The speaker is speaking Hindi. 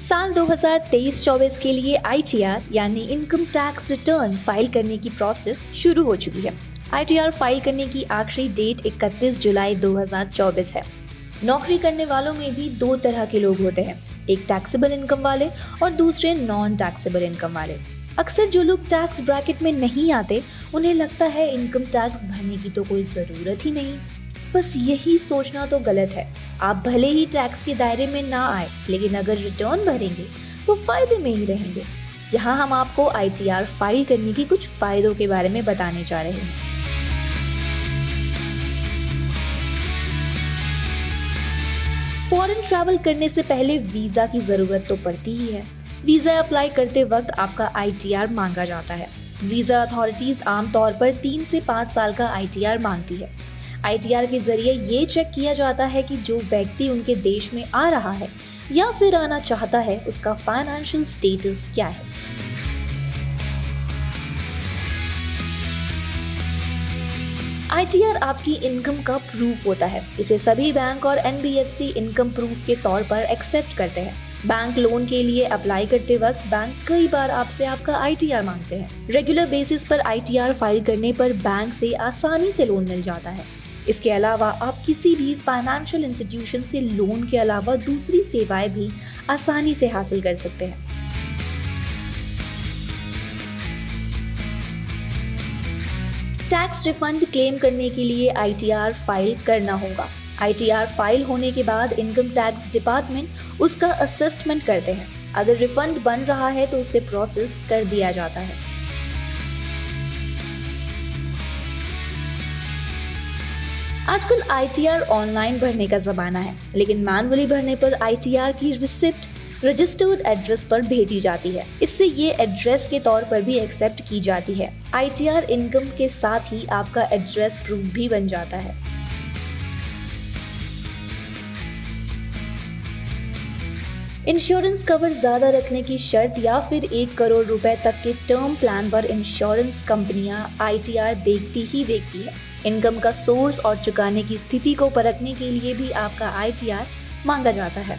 साल 2023-24 के लिए ITR यानी इनकम टैक्स रिटर्न फाइल करने की प्रोसेस शुरू हो चुकी है। ITR फाइल करने की आखिरी डेट 31 जुलाई 2024 है। नौकरी करने वालों में भी दो तरह के लोग होते हैं, एक टैक्सेबल इनकम वाले और दूसरे नॉन टैक्सेबल इनकम वाले। अक्सर जो लोग टैक्स ब्रैकेट में नहीं आते उन्हें लगता है इनकम टैक्स भरने की तो कोई ज़रूरत ही नहीं। बस यही सोचना तो गलत है। आप भले ही टैक्स के दायरे में ना आए, लेकिन अगर रिटर्न भरेंगे तो फायदे में ही रहेंगे। यहाँ हम आपको ITR फाइल करने की कुछ फायदों के बारे में बताने जा रहे हैं। फॉरेन ट्रैवल करने से पहले वीजा की जरूरत तो पड़ती ही है। वीजा अप्लाई करते वक्त आपका ITR मांगा जाता है। वीजा अथॉरिटीज आमतौर पर 3 से 5 साल का ITR मांगती है। ITR के जरिए ये चेक किया जाता है कि जो व्यक्ति उनके देश में आ रहा है या फिर आना चाहता है उसका फाइनेंशियल स्टेटस क्या है। ITR आपकी इनकम का प्रूफ होता है। इसे सभी बैंक और NBFC इनकम प्रूफ के तौर पर एक्सेप्ट करते हैं। बैंक लोन के लिए अप्लाई करते वक्त बैंक कई बार आपसे आपका ITR मांगते हैं। रेगुलर बेसिस पर ITR फाइल करने पर बैंक से आसानी से लोन मिल जाता है। इसके अलावा आप किसी भी फाइनेंशियल इंस्टीट्यूशन से लोन के अलावा दूसरी सेवाएं भी आसानी से हासिल कर सकते हैं। टैक्स रिफंड क्लेम करने के लिए ITR फाइल करना होगा। ITR फाइल होने के बाद इनकम टैक्स डिपार्टमेंट उसका असेसमेंट करते हैं। अगर रिफंड बन रहा है तो उसे प्रोसेस कर दिया जाता है। आजकल ITR ऑनलाइन भरने का जमाना है, लेकिन मैनुअली भरने पर ITR की रिसिप्ट रजिस्टर्ड एड्रेस पर भेजी जाती है। इससे ये एड्रेस के तौर पर भी एक्सेप्ट की जाती है। ITR इनकम के साथ ही आपका एड्रेस प्रूफ भी बन जाता है। इंश्योरेंस कवर ज्यादा रखने की शर्त या फिर 1 करोड़ रुपए तक के टर्म प्लान पर इंश्योरेंस कंपनियां ITR देखती ही देखती है। इनकम का सोर्स और चुकाने की स्थिति को परखने के लिए भी आपका ITR मांगा जाता है।